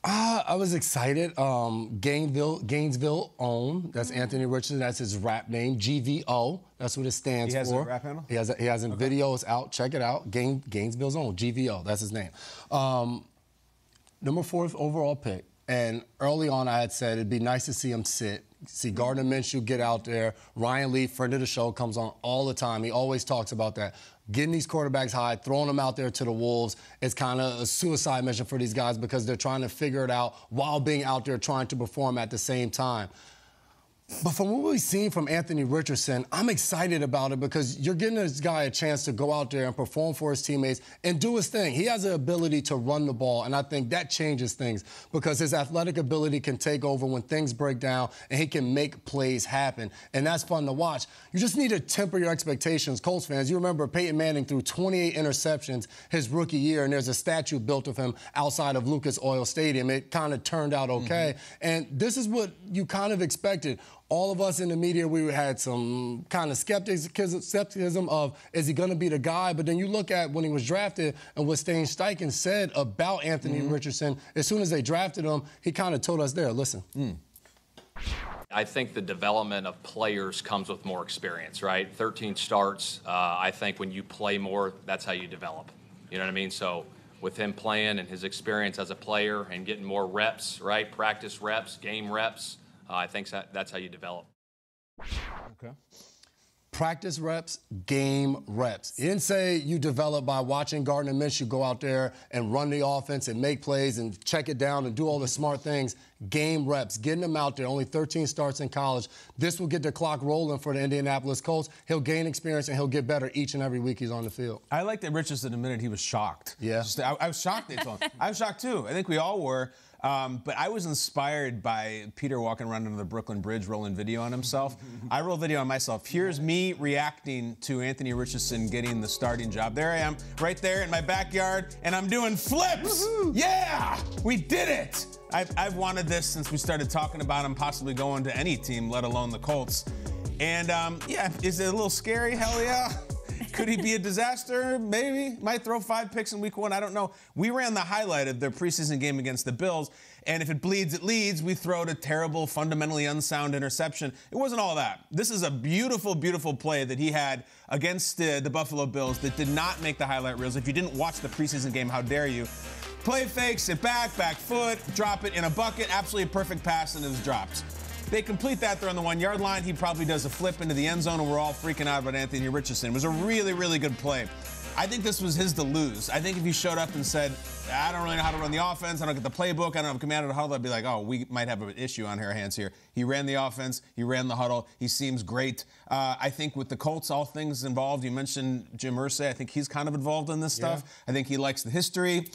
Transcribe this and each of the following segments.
I was excited. Gainesville own. That's Anthony Richardson. That's his rap name. GVO. That's what it stands for. He has a rap handle? He has videos out. Check it out. Gainesville's own. GVO. That's his name. Number 4th overall pick. And early on, I had said it'd be nice to see him sit. See Gardner Minshew get out there. Ryan Lee, friend of the show, comes on all the time. He always talks about that. Getting these quarterbacks high, throwing them out there to the wolves is kind of a suicide mission for these guys because they're trying to figure it out while being out there trying to perform at the same time. But from what we've seen from Anthony Richardson, I'm excited about it because you're giving this guy a chance to go out there and perform for his teammates and do his thing. He has the ability to run the ball, and I think that changes things because his athletic ability can take over when things break down, and he can make plays happen, and that's fun to watch. You just need to temper your expectations, Colts fans. You remember Peyton Manning threw 28 interceptions his rookie year, and there's a statue built of him outside of Lucas Oil Stadium. It kind of turned out okay, and this is what you kind of expected. All of us in the media, we had some kind of skepticism of, is he going to be the guy? But then you look at when he was drafted and what Stain Steichen said about Anthony Richardson, as soon as they drafted him, he kind of told us there, listen. I think the development of players comes with more experience, right? 13 starts. I think when you play more, that's how you develop. You know what I mean? So with him playing and his experience as a player and getting more reps, right? Practice reps, game reps. I think that's how you develop. Okay. Practice reps, game reps. He didn't say you develop by watching Gardner Minshew go out there and run the offense and make plays and check it down and do all the smart things. Game reps, getting him out there. Only 13 starts in college. This will get the clock rolling for the Indianapolis Colts. He'll gain experience and he'll get better each and every week he's on the field. I like that Richardson admitted he was shocked. Yeah. I was shocked they told him. I was shocked too. I think we all were. But I was inspired by Peter walking around under the Brooklyn Bridge rolling video on himself. I rolled video on myself. Here's me reacting to Anthony Richardson getting the starting job. There I am, right there in my backyard, and I'm doing flips. Woo-hoo. Yeah, we did it. I've wanted this since we started talking about him possibly going to any team, let alone the Colts. And yeah, is it a little scary? Hell yeah. Could he be a disaster? Maybe. Might throw 5 picks in week 1. I don't know. We ran the highlight of their preseason game against the Bills, and if it bleeds, it leads. We throw a terrible, fundamentally unsound interception. It wasn't all that. This is a beautiful, beautiful play that he had against the Buffalo Bills that did not make the highlight reels. If you didn't watch the preseason game, how dare you? Play fake, sit back foot, drop it in a bucket. Absolutely perfect pass, and it was dropped. They complete that. They're on the 1-yard line. He probably does a flip into the end zone, and we're all freaking out about Anthony Richardson. It was a really, really good play. I think this was his to lose. I think if he showed up and said, I don't really know how to run the offense, I don't get the playbook, I don't have command of the huddle, I'd be like, oh, we might have an issue on our hands here. He ran the offense. He ran the huddle. He seems great. I think with the Colts, all things involved, you mentioned Jim Irsay. I think he's kind of involved in this stuff. I think he likes the history.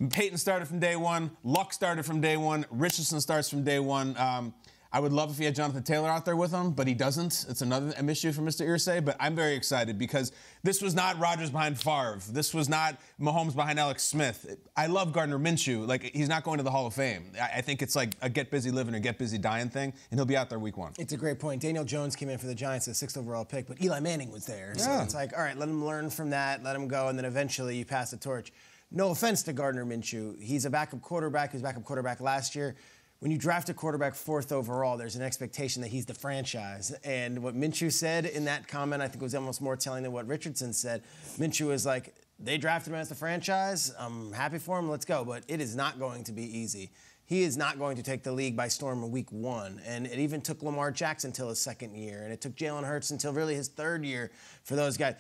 Peyton started from day 1. Luck started from day 1. Richardson starts from day 1. I would love if he had Jonathan Taylor out there with him, but he doesn't. It's another issue for Mr. Irsay, but I'm very excited because this was not Rodgers behind Favre. This was not Mahomes behind Alex Smith. I love Gardner Minshew. Like, he's not going to the Hall of Fame. I think it's like a get busy living or get busy dying thing, and he'll be out there week 1. It's a great point. Daniel Jones came in for the Giants as 6th overall pick, but Eli Manning was there. So it's like, all right, let him learn from that, let him go, and then eventually you pass the torch. No offense to Gardner Minshew. He's a backup quarterback. He was a backup quarterback last year. When you draft a quarterback 4th overall, there's an expectation that he's the franchise. And what Minshew said in that comment, I think was almost more telling than what Richardson said. Minshew was like, they drafted him as the franchise. I'm happy for him. Let's go. But it is not going to be easy. He is not going to take the league by storm in week 1. And it even took Lamar Jackson until his 2nd year. And it took Jalen Hurts until really his 3rd year for those guys.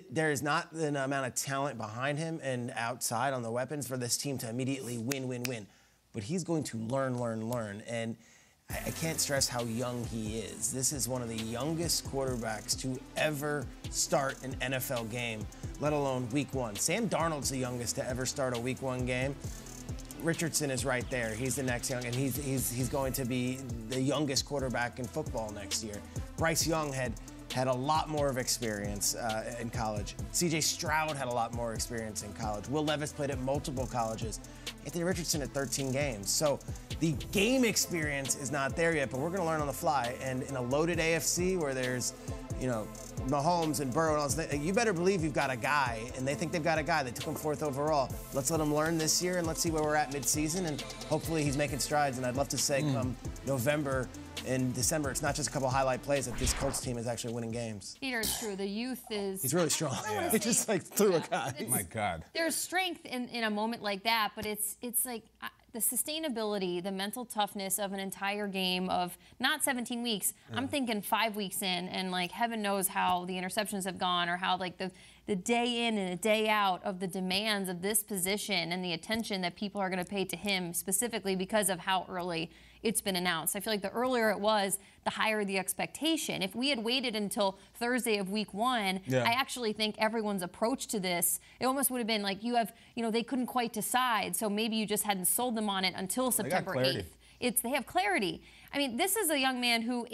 There is not an amount of talent behind him and outside on the weapons for this team to immediately win. But he's going to learn. And I can't stress how young he is. This is one of the youngest quarterbacks to ever start an NFL game, let alone week 1. Sam Darnold's the youngest to ever start a week 1 game. Richardson is right there. He's the next young, and he's going to be the youngest quarterback in football next year. Bryce Young had a lot more of experience in college. C.J. Stroud had a lot more experience in college. Will Levis played at multiple colleges. Anthony Richardson at 13 games. So the game experience is not there yet, but we're going to learn on the fly. And in a loaded AFC where there's, Mahomes and Burrow and all this, you better believe you've got a guy, and they think they've got a guy. They took him 4th overall. Let's let him learn this year, and let's see where we're at midseason, and hopefully he's making strides. And I'd love to say come November and December, it's not just a couple highlight plays, that this Colts team is actually winning games. Peter, it's true. The youth is... He's really strong. He just like threw a guy. Oh my God. There's strength in a moment like that, but it's like... the sustainability, the mental toughness of an entire game of not 17 weeks. I'm thinking 5 weeks in, and like heaven knows how the interceptions have gone, or how like the day in and the day out of the demands of this position and the attention that people are going to pay to him specifically because of how early it's been announced. I feel like the earlier it was, the higher the expectation. If we had waited until Thursday of week 1, I actually think everyone's approach to this, it almost would have been like they couldn't quite decide, so maybe you just hadn't sold them on it until September 8th. They have clarity. I mean, this is a young man who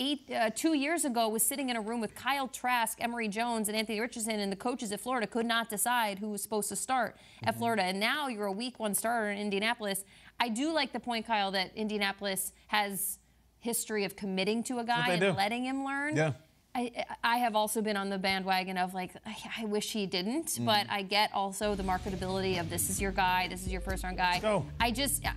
2 years ago was sitting in a room with Kyle Trask, Emory Jones, and Anthony Richardson, and the coaches at Florida could not decide who was supposed to start at Florida. And now you're a week 1 starter in Indianapolis. I do like the point, Kyle, that Indianapolis has history of committing to a guy and letting him learn. Yeah. I have also been on the bandwagon of like, I wish he didn't, but I get also the marketability of this is your guy, this is your first-round guy. Let's go.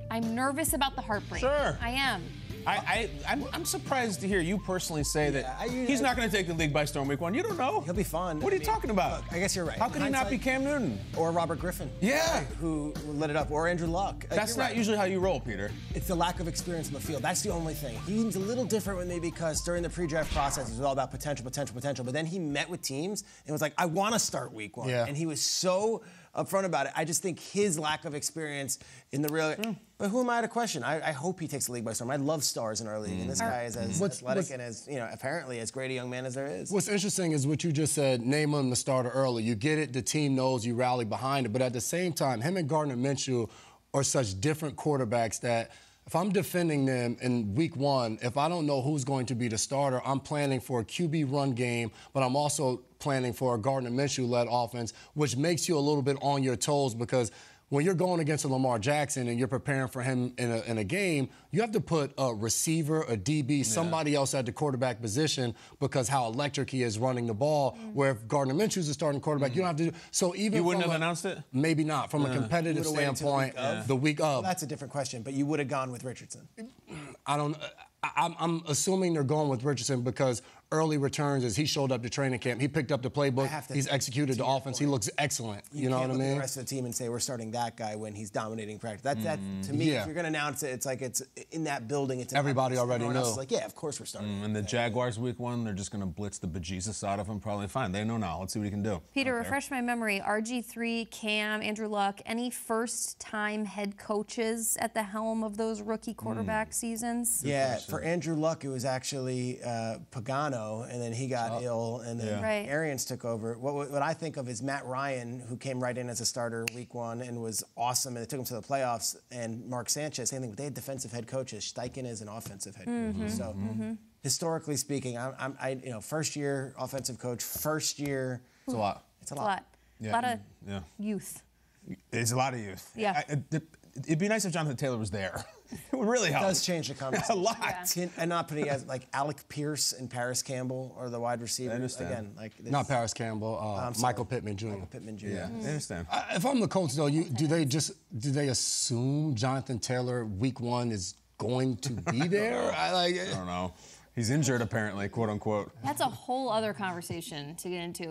I'm nervous about the heartbreak. Sure. I am. I'm surprised to hear you personally say that he's not going to take the league by storm week 1. You don't know. He'll be fun. What are you talking about? Look, I guess you're right. How could he not be Cam Newton? Or Robert Griffin. Yeah. Who lit it up. Or Andrew Luck. That's not usually how you roll, Peter. It's the lack of experience in the field. That's the only thing. He's a little different with me because during the pre-draft process, it was all about potential. But then he met with teams and was like, I want to start week 1. Yeah. And he was so upfront about it. I just think his lack of experience in the real... But who am I to question? I hope he takes the league by storm. I love stars in our league, and this guy is as athletic and as apparently as great a young man as there is. What's interesting is what you just said. Name him the starter early. You get it. The team knows you rally behind it. But at the same time, him and Gardner Minshew are such different quarterbacks that if I'm defending them in week 1, if I don't know who's going to be the starter, I'm planning for a QB run game, but I'm also planning for a Gardner Minshew-led offense, which makes you a little bit on your toes because when you're going against a Lamar Jackson and you're preparing for him in a game, you have to put a receiver, a DB, somebody else at the quarterback position because how electric he is running the ball. Where if Gardner Minshew's a starting quarterback, you don't have to do. So even you wouldn't have announced it? Maybe not. From a competitive standpoint, the week of. Well, that's a different question, but you would have gone with Richardson. I'm assuming they're going with Richardson because early returns as he showed up to training camp. He picked up the playbook. He's executed the offense. He looks excellent. You know what I mean? The rest of the team and say we're starting that guy when he's dominating practice. That to me, if you're going to announce it, it's like it's in that building. It's everybody already knows. Like, yeah, of course we're starting. And the Jaguars week 1, they're just going to blitz the bejesus out of him. Probably fine. They know now. Let's see what he can do. Peter, refresh my memory. RG3, Cam, Andrew Luck. Any first-time head coaches at the helm of those rookie quarterback seasons? Yeah, for Andrew Luck, it was actually Pagano, and then he got ill, and then Arians took over. What I think of is Matt Ryan, who came right in as a starter week 1 and was awesome, and it took him to the playoffs, and Mark Sanchez, same thing. They had defensive head coaches. Steichen is an offensive head coach. So historically speaking, first year offensive coach, first year. It's a lot. It's a lot. Yeah. A lot of youth. It's a lot of youth. Yeah. It'd be nice if Jonathan Taylor was there. It would really help. It does change the conversation. A lot. Yeah. And not putting as like Alec Pierce and Paris Campbell are the wide receivers. I understand. Again, like not Paris Campbell, Michael Pittman Jr. Michael Pittman Jr. Yeah, I understand. If I'm the Colts, though, do they assume Jonathan Taylor week 1 is going to be there? I don't know. He's injured apparently, quote unquote. That's a whole other conversation to get into.